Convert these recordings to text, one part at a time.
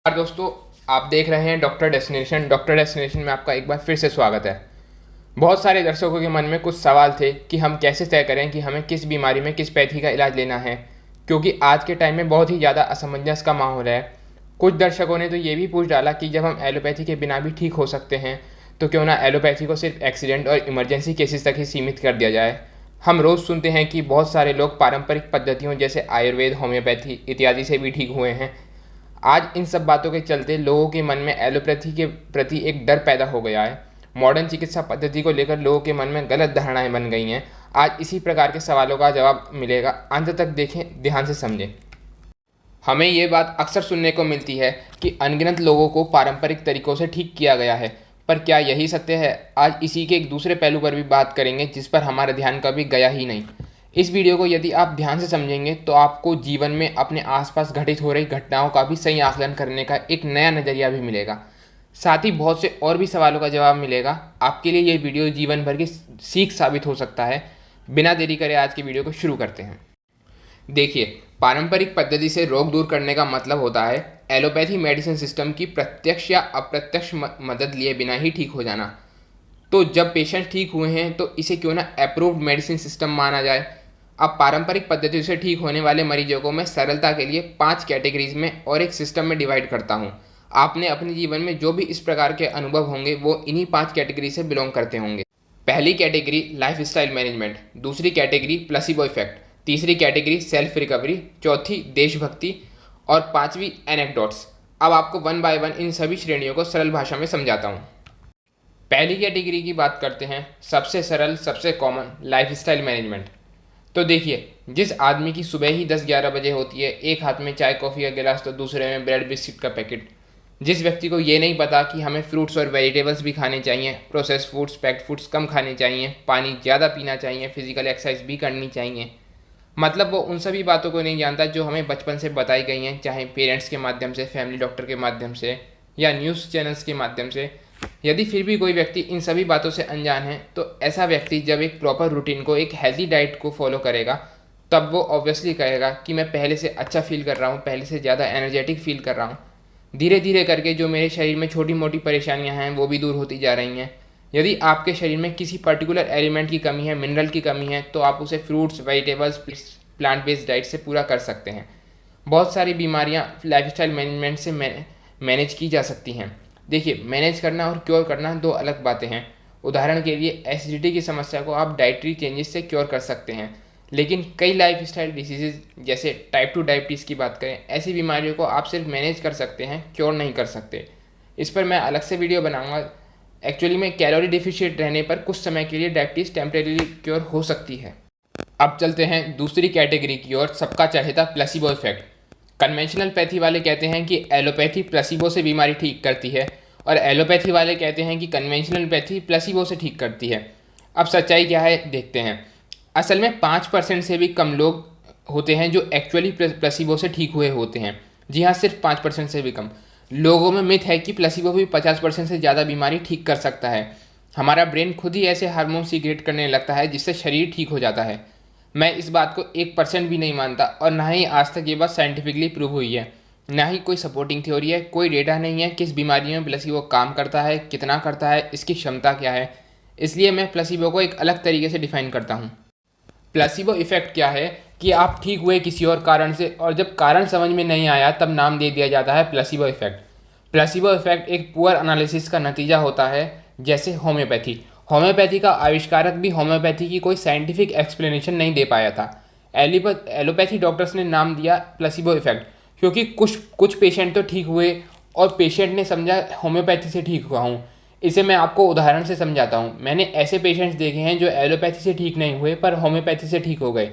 नमस्कार दोस्तों, आप देख रहे हैं डॉक्टर डेस्टिनेशन। डॉक्टर डेस्टिनेशन में आपका एक बार फिर से स्वागत है। बहुत सारे दर्शकों के मन में कुछ सवाल थे कि हम कैसे तय करें कि हमें किस बीमारी में किस पैथी का इलाज लेना है, क्योंकि आज के टाइम में बहुत ही ज़्यादा असमंजस का माहौल है। कुछ दर्शकों ने तो ये भी पूछ डाला कि जब हम एलोपैथी के बिना भी ठीक हो सकते हैं तो क्यों ना एलोपैथी को सिर्फ एक्सीडेंट और इमरजेंसी केसेस तक ही सीमित कर दिया जाए। हम रोज़ सुनते हैं कि बहुत सारे लोग पारंपरिक पद्धतियों जैसे आयुर्वेद, होम्योपैथी इत्यादि से भी ठीक हुए हैं। आज इन सब बातों के चलते लोगों के मन में एलोपैथी के प्रति एक डर पैदा हो गया है। मॉडर्न चिकित्सा पद्धति को लेकर लोगों के मन में गलत धारणाएं बन गई हैं। आज इसी प्रकार के सवालों का जवाब मिलेगा, अंत तक देखें, ध्यान से समझें। हमें ये बात अक्सर सुनने को मिलती है कि अनगिनत लोगों को पारंपरिक तरीकों से ठीक किया गया है, पर क्या यही सत्य है? आज इसी के एक दूसरे पहलू पर भी बात करेंगे जिस पर हमारा ध्यान कभी गया ही नहीं। इस वीडियो को यदि आप ध्यान से समझेंगे तो आपको जीवन में अपने आसपास घटित हो रही घटनाओं का भी सही आकलन करने का एक नया नज़रिया भी मिलेगा। साथ ही बहुत से और भी सवालों का जवाब मिलेगा। आपके लिए ये वीडियो जीवन भर की सीख साबित हो सकता है। बिना देरी करे आज की वीडियो को शुरू करते हैं। देखिए, पारंपरिक पद्धति से रोग दूर करने का मतलब होता है एलोपैथी मेडिसिन सिस्टम की प्रत्यक्ष या अप्रत्यक्ष मदद लिए बिना ही ठीक हो जाना। तो जब पेशेंट ठीक हुए हैं तो इसे क्यों ना अप्रूव्ड मेडिसिन सिस्टम माना जाए। अब पारंपरिक पद्धति से ठीक होने वाले मरीजों को मैं सरलता के लिए 5 कैटेगरीज में और एक सिस्टम में डिवाइड करता हूँ। आपने अपने जीवन में जो भी इस प्रकार के अनुभव होंगे वो इन्हीं 5 कैटेगरी से बिलोंग करते होंगे। पहली कैटेगरी लाइफस्टाइल मैनेजमेंट, दूसरी कैटेगरी प्लेसिबो इफेक्ट, तीसरी कैटेगरी सेल्फ रिकवरी, चौथी देशभक्ति और पांचवी एनेक्डोट्स। अब आपको वन बाय वन इन सभी श्रेणियों को सरल भाषा में समझाता हूँ। पहली कैटेगरी की बात करते हैं, सबसे सरल सबसे कॉमन लाइफस्टाइल मैनेजमेंट। तो देखिए, जिस आदमी की सुबह ही 10-11 बजे होती है, एक हाथ में चाय कॉफ़ी का गिलास तो दूसरे में ब्रेड बिस्किट का पैकेट, जिस व्यक्ति को ये नहीं पता कि हमें फ्रूट्स और वेजिटेबल्स भी खाने चाहिए, प्रोसेस फूड्स पैक्ड फूड्स कम खाने चाहिए, पानी ज़्यादा पीना चाहिए, फिजिकल एक्सरसाइज भी करनी चाहिए, मतलब वो उन सभी बातों को नहीं जानता जो हमें बचपन से बताई गई हैं, चाहे पेरेंट्स के माध्यम से, फैमिली डॉक्टर के माध्यम से या न्यूज़ चैनल्स के माध्यम से। यदि फिर भी कोई व्यक्ति इन सभी बातों से अनजान है तो ऐसा व्यक्ति जब एक प्रॉपर रूटीन को, एक हेल्थी डाइट को फॉलो करेगा तब वो ऑब्वियसली कहेगा कि मैं पहले से अच्छा फील कर रहा हूँ, पहले से ज़्यादा एनर्जेटिक फील कर रहा हूँ। धीरे धीरे करके जो मेरे शरीर में छोटी मोटी परेशानियाँ हैं वो भी दूर होती जा रही हैं। यदि आपके शरीर में किसी पर्टिकुलर एलिमेंट की कमी है, मिनरल की कमी है, तो आप उसे fruits, vegetables, plant based diet से पूरा कर सकते हैं। बहुत सारी बीमारियाँ लाइफस्टाइल मैनेजमेंट से मैनेज की जा सकती हैं। देखिए, मैनेज करना और क्योर करना दो अलग बातें हैं। उदाहरण के लिए एसिडिटी की समस्या को आप डाइटरी चेंजेस से क्योर कर सकते हैं, लेकिन कई लाइफस्टाइल डिसीजेज जैसे टाइप 2 डायबिटीज़ की बात करें, ऐसी बीमारियों को आप सिर्फ मैनेज कर सकते हैं, क्योर नहीं कर सकते। इस पर मैं अलग से वीडियो बनाऊंगा। एक्चुअली में कैलोरी डिफिशिएंट रहने पर कुछ समय के लिए डायबिटीज़ टेम्परेरी क्योर हो सकती है। अब चलते हैं दूसरी कैटेगरी की ओर, सबका चहेता प्लेसिबो इफेक्ट। कन्वेंशनल पैथी वाले कहते हैं कि एलोपैथी प्लेसिबो से बीमारी ठीक करती है और एलोपैथी वाले कहते हैं कि कन्वेंशनल पैथी प्लेसिबो से ठीक करती है। अब सच्चाई क्या है देखते हैं। असल में 5% से भी कम लोग होते हैं जो एक्चुअली प्लेसिबो से ठीक हुए होते हैं। जी हाँ, सिर्फ 5% से भी कम लोगों में मिथ है कि प्लेसिबो भी 50% से ज़्यादा बीमारी ठीक कर सकता है। हमारा ब्रेन खुद ही ऐसे हार्मोन सीक्रेट करने लगता है जिससे शरीर ठीक हो जाता है। मैं इस बात को 1% भी नहीं मानता और ना ही आज तक ये बात साइंटिफिकली प्रूव हुई है, ना ही कोई सपोर्टिंग थ्योरी है। कोई डेटा नहीं है किस बीमारियों में प्लेसिबो काम करता है, कितना करता है, इसकी क्षमता क्या है। इसलिए मैं प्लेसिबो को एक अलग तरीके से डिफाइन करता हूँ। प्लेसिबो इफेक्ट क्या है कि आप ठीक हुए किसी और कारण से और जब कारण समझ में नहीं आया तब नाम दे दिया जाता है प्लेसिबो इफेक्ट। प्लेसिबो इफेक्ट एक पुअर एनालिसिस का नतीजा होता है, जैसे होम्योपैथी का आविष्कारक भी होम्योपैथी की कोई साइंटिफिक एक्सप्लेनेशन नहीं दे पाया था। एलोपैथी डॉक्टर्स ने नाम दिया प्लेसिबो इफेक्ट क्योंकि कुछ पेशेंट तो ठीक हुए और पेशेंट ने समझा होम्योपैथी से ठीक हुआ हूँ। इसे मैं आपको उदाहरण से समझाता हूँ। मैंने ऐसे पेशेंट्स देखे हैं जो एलोपैथी से ठीक नहीं हुए पर होम्योपैथी से ठीक हो गए।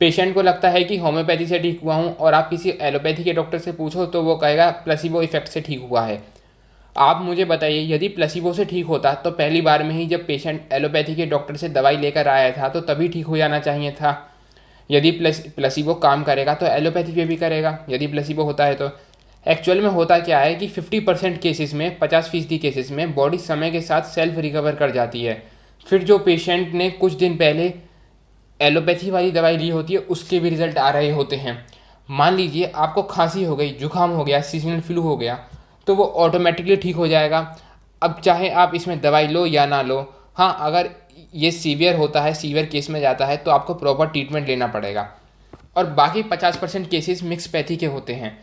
पेशेंट को लगता है कि होम्योपैथी से ठीक हुआ हूँ और आप किसी एलोपैथी के डॉक्टर से पूछो तो वो कहेगा प्लेसिबो इफेक्ट से ठीक हुआ है। आप मुझे बताइए, यदि प्लेसिबो से ठीक होता तो पहली बार में ही जब पेशेंट एलोपैथी के डॉक्टर से दवाई लेकर आया था तो तभी ठीक हो जाना चाहिए था। यदि प्लेसिबो काम करेगा तो एलोपैथी पे भी करेगा, यदि प्लेसिबो होता है तो। एक्चुअल में होता क्या है कि 50% केसेस में, 50% केसेस में बॉडी समय के साथ सेल्फ रिकवर कर जाती है। फिर जो पेशेंट ने कुछ दिन पहले एलोपैथी वाली दवाई ली होती है उसके भी रिजल्ट आ रहे होते हैं। मान लीजिए आपको खांसी हो गई, जुकाम हो गया, सीजनल फ्लू हो गया, तो वो ऑटोमेटिकली ठीक हो जाएगा। अब चाहे आप इसमें दवाई लो या ना लो, हाँ अगर ये सीवियर होता है, सीवियर केस में जाता है, तो आपको प्रॉपर ट्रीटमेंट लेना पड़ेगा। और बाकी 50% केसेस मिक्स पैथी के होते हैं।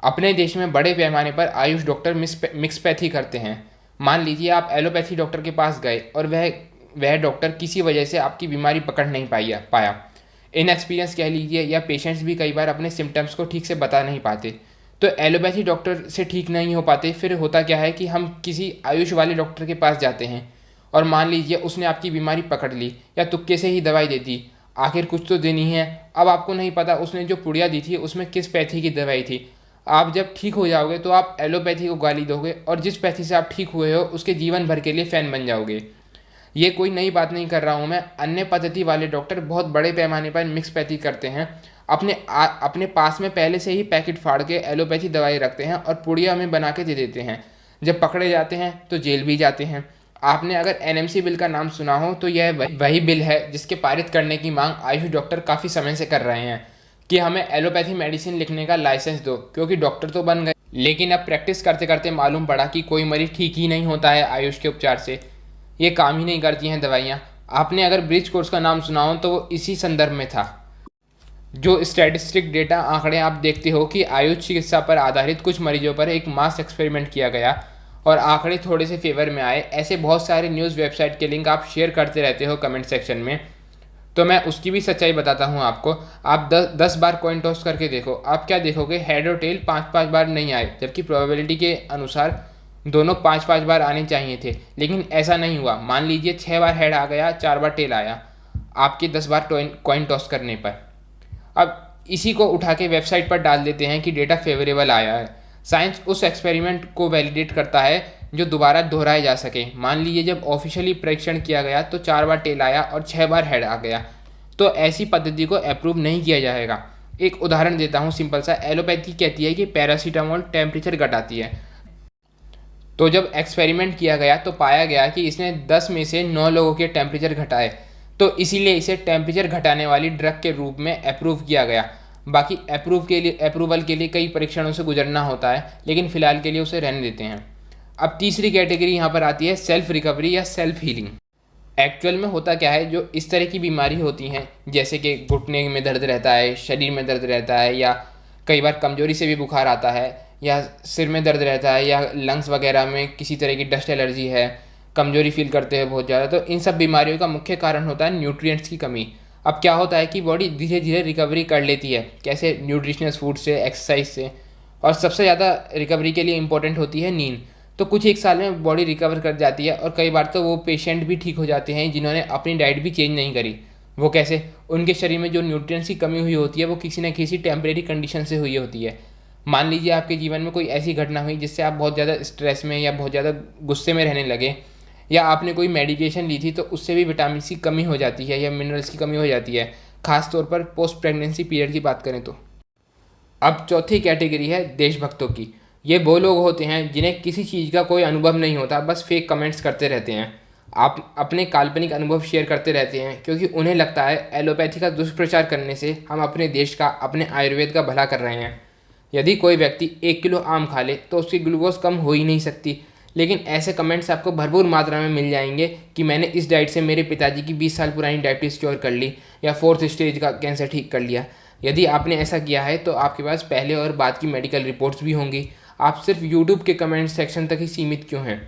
अपने देश में बड़े पैमाने पर आयुष डॉक्टर मिक्स पैथी करते हैं। मान लीजिए आप एलोपैथी डॉक्टर के पास गए और वह डॉक्टर किसी वजह से आपकी बीमारी पकड़ नहीं पाया, इनएक्सपीरियंस कह लीजिए, या पेशेंट्स भी कई बार अपने सिम्टम्स को ठीक से बता नहीं पाते, तो एलोपैथी डॉक्टर से ठीक नहीं हो पाते। फिर होता क्या है कि हम किसी आयुष वाले डॉक्टर के पास जाते हैं और मान लीजिए उसने आपकी बीमारी पकड़ ली या तुक्के से ही दवाई दे दी। आखिर कुछ तो देनी है। अब आपको नहीं पता उसने जो पुड़िया दी थी उसमें किस पैथी की दवाई थी। आप जब ठीक हो जाओगे तो आप एलोपैथी को गाली दोगे और जिस पैथी से आप ठीक हुए हो उसके जीवन भर के लिए फ़ैन बन जाओगे। ये कोई नई बात नहीं कर रहा हूँ मैं। अन्य पद्धति वाले डॉक्टर बहुत बड़े पैमाने पर मिक्स पैथी करते हैं। अपने पास में पहले से ही पैकेट फाड़ के एलोपैथी दवाई रखते हैं और पुड़िया में बना के दे देते हैं। जब पकड़े जाते हैं तो जेल भी जाते हैं। आपने अगर एनएमसी बिल का नाम सुना हो तो यह वही बिल है जिसके पारित करने की मांग आयुष डॉक्टर काफ़ी समय से कर रहे हैं कि हमें एलोपैथी मेडिसिन लिखने का लाइसेंस दो, क्योंकि डॉक्टर तो बन गए, लेकिन अब प्रैक्टिस करते करते मालूम पड़ा कि कोई मरीज ठीक ही नहीं होता है आयुष के उपचार से। ये काम ही नहीं करती हैं दवाइयाँ। आपने अगर ब्रिज कोर्स का नाम सुना हो तो वो इसी संदर्भ में था। जो स्टैटिस्टिक डेटा आंकड़े आप देखते हो कि आयुष चिकित्सा पर आधारित कुछ मरीजों पर एक मास एक्सपेरिमेंट किया गया और आंकड़े थोड़े से फेवर में आए। ऐसे बहुत सारे न्यूज़ वेबसाइट के लिंक आप शेयर करते रहते हो कमेंट सेक्शन में, तो मैं उसकी भी सच्चाई बताता हूँ आपको। आप 10 बार कॉइन टॉस करके देखो, आप क्या देखोगे, हेड और टेल 5-5 बार नहीं आए, जबकि प्रोबेबिलिटी के अनुसार दोनों 5-5 बार आने चाहिए थे, लेकिन ऐसा नहीं हुआ। मान लीजिए 6 बार हेड आ गया, 4 बार टेल आया आपके 10 बार कॉइन टॉस करने पर। अब इसी को उठा के वेबसाइट पर डाल देते हैं कि डेटा फेवरेबल आया है। साइंस उस एक्सपेरिमेंट को वैलिडेट करता है जो दोबारा दोहराए जा सके। मान लीजिए जब ऑफिशियली परीक्षण किया गया तो 4 बार टेल आया और 6 बार हेड आ गया, तो ऐसी पद्धति को अप्रूव नहीं किया जाएगा। एक उदाहरण देता हूँ सिंपल सा। एलोपैथी कहती है कि पैरासीटामोल टेम्परेचर घटाती है, तो जब एक्सपेरिमेंट किया गया तो पाया गया कि इसने 10 में से 9 लोगों के टेम्परेचर घटाए, तो इसीलिए इसे टेम्परेचर घटाने वाली ड्रग के रूप में अप्रूव किया गया। बाकी अप्रूवल के लिए कई परीक्षणों से गुजरना होता है, लेकिन फ़िलहाल के लिए उसे रहने देते हैं। अब तीसरी कैटेगरी यहाँ पर आती है सेल्फ रिकवरी या सेल्फ हीलिंग। एक्चुअल में होता क्या है, जो इस तरह की बीमारी होती हैं, जैसे कि घुटने में दर्द रहता है, शरीर में दर्द रहता है, या कई बार कमजोरी से भी बुखार आता है, या सिर में दर्द रहता है, या लंग्स वगैरह में किसी तरह की डस्ट एलर्जी है, कमजोरी फील करते हैं बहुत ज़्यादा, तो इन सब बीमारियों का मुख्य कारण होता है न्यूट्रिएंट्स की कमी। अब क्या होता है कि बॉडी धीरे धीरे रिकवरी कर लेती है, कैसे, न्यूट्रिशनस फूड से, एक्सरसाइज से, और सबसे ज़्यादा रिकवरी के लिए इंपॉर्टेंट होती है नींद। तो कुछ एक साल में बॉडी रिकवर कर जाती है, और कई बार तो वो पेशेंट भी ठीक हो जाते हैं जिन्होंने अपनी डाइट भी चेंज नहीं करी। वो कैसे, उनके शरीर में जो न्यूट्रिएंट्स की कमी हुई होती है वो किसी न किसी टेम्परेरी कंडीशन से हुई होती है। मान लीजिए आपके जीवन में कोई ऐसी घटना हुई जिससे आप बहुत ज़्यादा स्ट्रेस में या बहुत ज़्यादा गुस्से में रहने लगे, या आपने कोई मेडिकेशन ली थी तो उससे भी विटामिन की कमी हो जाती है या मिनरल्स की कमी हो जाती है, खासतौर पर पोस्ट प्रेगनेंसी पीरियड की बात करें तो। अब चौथी कैटेगरी है देशभक्तों की। ये वो लोग होते हैं जिन्हें किसी चीज़ का कोई अनुभव नहीं होता, बस फेक कमेंट्स करते रहते हैं। आप अपने काल्पनिक अनुभव शेयर करते रहते हैं क्योंकि उन्हें लगता है एलोपैथी का दुष्प्रचार करने से हम अपने देश का, अपने आयुर्वेद का भला कर रहे हैं। यदि कोई व्यक्ति 1 किलो आम खा ले तो उसकी ग्लूकोज कम हो ही नहीं सकती, लेकिन ऐसे कमेंट्स आपको भरपूर मात्रा में मिल जाएंगे कि मैंने इस डाइट से मेरे पिताजी की 20 साल पुरानी डायबिटीज़ क्योर कर ली, या 4th स्टेज का कैंसर ठीक कर लिया। यदि आपने ऐसा किया है तो आपके पास पहले और बाद की मेडिकल रिपोर्ट्स भी होंगी। आप सिर्फ यूट्यूब के कमेंट सेक्शन तक ही सीमित क्यों हैं?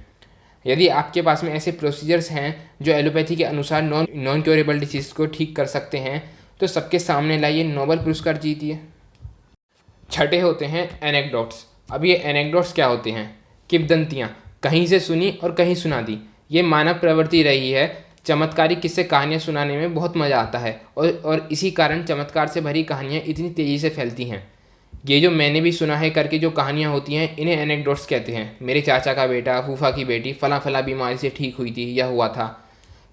यदि आपके पास में ऐसे प्रोसीजर्स हैं जो एलोपैथी के अनुसार नॉन क्योरेबल डिसीज़ को ठीक कर सकते हैं, तो सबके सामने लाइए, नोबेल पुरस्कार जीतिए। छठे होते हैं एनेक्डोट्स। अब ये एनेक्डोट्स क्या होते हैं? किंवदंतियाँ, कहीं से सुनी और कहीं सुना दी। ये मानव प्रवृत्ति रही है। चमत्कारी किस्से कहानियाँ सुनाने में बहुत मज़ा आता है, और इसी कारण चमत्कार से भरी कहानियाँ इतनी तेज़ी से फैलती हैं। ये जो मैंने भी सुना है करके जो कहानियाँ होती हैं, इन्हें एनेक्डोट्स कहते हैं। मेरे चाचा का बेटा, फूफा की बेटी फला फला बीमारी से ठीक हुई थी या हुआ था।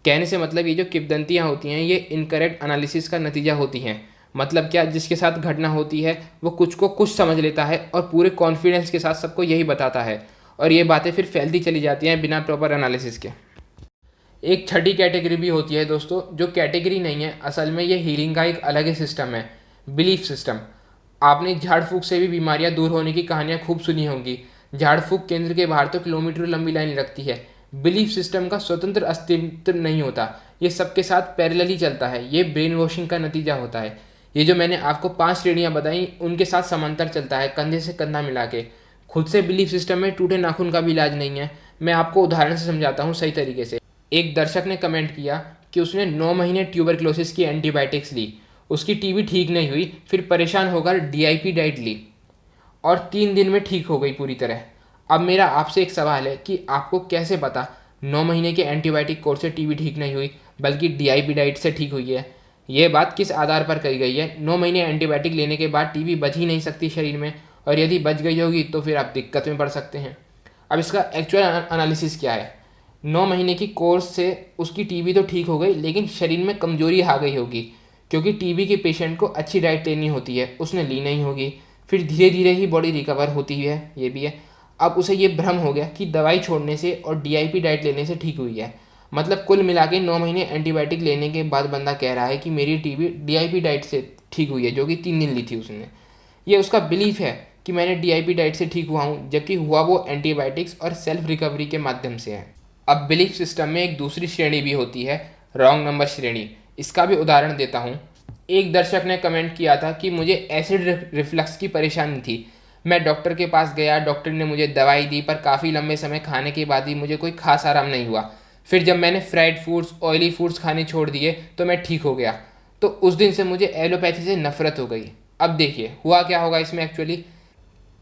कहने से मतलब ये जो किंवदंतियाँ होती हैं ये इनकरेक्ट एनालिसिस का नतीजा होती हैं। मतलब क्या, जिसके साथ घटना होती है वो कुछ को कुछ समझ लेता है और पूरे कॉन्फिडेंस के साथ सबको यही बताता है, और ये बातें फिर फैलती चली जाती हैं बिना प्रॉपर एनालिसिस के। एक छठी कैटेगरी भी होती है दोस्तों, जो कैटेगरी नहीं है, असल में ये हीलिंग का एक अलग ही सिस्टम है, बिलीफ सिस्टम। आपने झाड़ फूक से भी बीमारियां दूर होने की कहानियां खूब सुनी होंगी। झाड़ फूक केंद्र के बाहर तो किलोमीटर लंबी लाइन लगती है। बिलीफ सिस्टम का स्वतंत्र अस्तित्व नहीं होता, ये सबके साथ पैरेलली चलता है। ये ब्रेन वॉशिंग का नतीजा होता है। ये जो मैंने आपको 5 श्रेणियां बताई, उनके साथ समांतर चलता है, कंधे से कंधा मिला के। खुद से बिलीफ सिस्टम में टूटे नाखून का भी इलाज नहीं है। मैं आपको उदाहरण से समझाता हूँ सही तरीके से। एक दर्शक ने कमेंट किया कि उसने 9 महीने ट्यूबरक्लोसिस की एंटीबायोटिक्स ली, उसकी टीबी ठीक नहीं हुई, फिर परेशान होकर DIP डाइट ली और 3 दिन में ठीक हो गई पूरी तरह। अब मेरा आपसे एक सवाल है कि आपको कैसे पता 9 महीने के एंटीबायोटिक कोर्स से टीबी ठीक नहीं हुई बल्कि DIP डाइट से ठीक हुई है? ये बात किस आधार पर कही गई है? 9 महीने एंटीबायोटिक लेने के बाद टीबी बच ही नहीं सकती शरीर में, और यदि बच गई होगी तो फिर आप दिक्कत में पड़ सकते हैं। अब इसका एक्चुअल एनालिसिस क्या है? 9 महीने की कोर्स से उसकी टीबी तो ठीक हो गई, लेकिन शरीर में कमजोरी आ गई होगी, क्योंकि टीबी के पेशेंट को अच्छी डाइट लेनी होती है, उसने ली नहीं होगी। फिर धीरे धीरे ही बॉडी रिकवर होती है, ये भी है। अब उसे ये भ्रम हो गया कि दवाई छोड़ने से और DIP डाइट लेने से ठीक हुई है। मतलब कुल मिला के 9 महीने एंटीबायोटिक लेने के बाद बंदा कह रहा है कि मेरी टीबी DIP डाइट से ठीक हुई है, जो कि 3 दिन ली थी उसने। ये उसका बिलीफ है कि मैंने DIP डाइट से ठीक हुआ हूँ, जबकि हुआ वो एंटीबायोटिक्स और सेल्फ रिकवरी के माध्यम से है। अब बिलीफ सिस्टम में एक दूसरी श्रेणी भी होती है, रॉन्ग नंबर श्रेणी। इसका भी उदाहरण देता हूँ। एक दर्शक ने कमेंट किया था कि मुझे एसिड रिफ्लक्स की परेशानी थी। मैं डॉक्टर के पास गया, डॉक्टर ने मुझे दवाई दी, पर काफ़ी लंबे समय खाने के बाद ही मुझे कोई खास आराम नहीं हुआ। फिर जब मैंने फ्राइड फूड्स, ऑयली फूड्स खाने छोड़ दिए तो मैं ठीक हो गया। तो उस दिन से मुझे एलोपैथी से नफरत हो गई। अब देखिए हुआ क्या होगा इसमें एक्चुअली,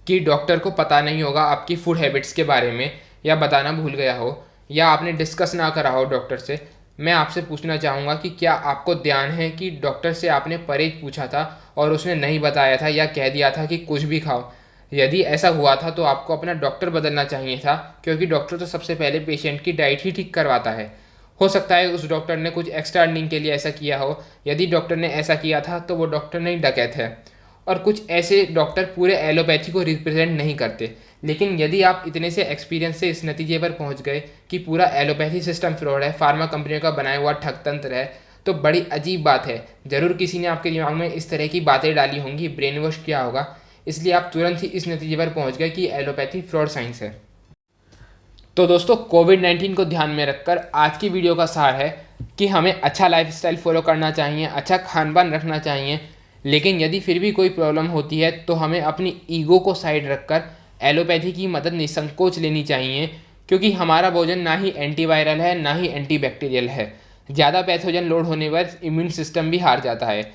कि डॉक्टर को पता नहीं होगा आपकी फूड हैबिट्स के बारे में, या बताना भूल गया हो, या आपने डिस्कस ना करा हो डॉक्टर से। मैं आपसे पूछना चाहूँगा कि क्या आपको ध्यान है कि डॉक्टर से आपने परहेज पूछा था और उसने नहीं बताया था, या कह दिया था कि कुछ भी खाओ? यदि ऐसा हुआ था तो आपको अपना डॉक्टर बदलना चाहिए था, क्योंकि डॉक्टर तो सबसे पहले पेशेंट की डाइट ही ठीक करवाता है। हो सकता है उस डॉक्टर ने कुछ एक्स्ट्रा अर्निंग के लिए ऐसा किया हो। यदि डॉक्टर ने ऐसा किया था तो वो डॉक्टर नहीं डकैत है। और कुछ ऐसे डॉक्टर पूरे एलोपैथी को रिप्रेजेंट नहीं करते। लेकिन यदि आप इतने से एक्सपीरियंस से इस नतीजे पर पहुंच गए कि पूरा एलोपैथी सिस्टम फ्रॉड है, फार्मा कंपनियों का बनाया हुआ ठगतंत्र है, तो बड़ी अजीब बात है। ज़रूर किसी ने आपके दिमाग में इस तरह की बातें डाली होंगी, ब्रेन वॉश किया होगा, इसलिए आप तुरंत ही इस नतीजे पर पहुंच गए कि एलोपैथी फ्रॉड साइंस है। तो दोस्तों, कोविड-19 को ध्यान में रखकर आज की वीडियो का सार है कि हमें अच्छा लाइफस्टाइल फॉलो करना चाहिए, अच्छा खान पान रखना चाहिए, लेकिन यदि फिर भी कोई प्रॉब्लम होती है तो हमें अपनी ईगो को साइड रखकर एलोपैथी की मदद निसंकोच लेनी चाहिए, क्योंकि हमारा भोजन ना ही एंटीवायरल है ना ही एंटीबैक्टीरियल है। ज़्यादा पैथोजन लोड होने पर इम्यून सिस्टम भी हार जाता है।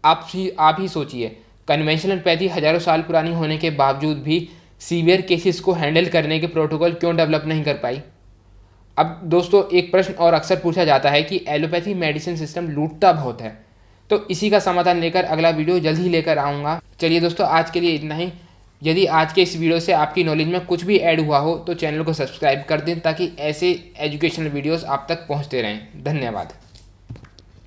आप ही सोचिए, कन्वेंशनल पैथी हज़ारों साल पुरानी होने के बावजूद भी सीवियर केसेस को हैंडल करने के प्रोटोकॉल क्यों डेवलप नहीं कर पाई? अब दोस्तों, एक प्रश्न और अक्सर पूछा जाता है कि एलोपैथी मेडिसिन सिस्टम लूटता बहुत है। तो इसी का समाधान लेकर अगला वीडियो जल्द ही लेकर आऊँगा। चलिए दोस्तों, आज के लिए इतना ही। यदि आज के इस वीडियो से आपकी नॉलेज में कुछ भी ऐड हुआ हो तो चैनल को सब्सक्राइब कर दें, ताकि ऐसे एजुकेशनल वीडियोस आप तक पहुंचते रहें। धन्यवाद।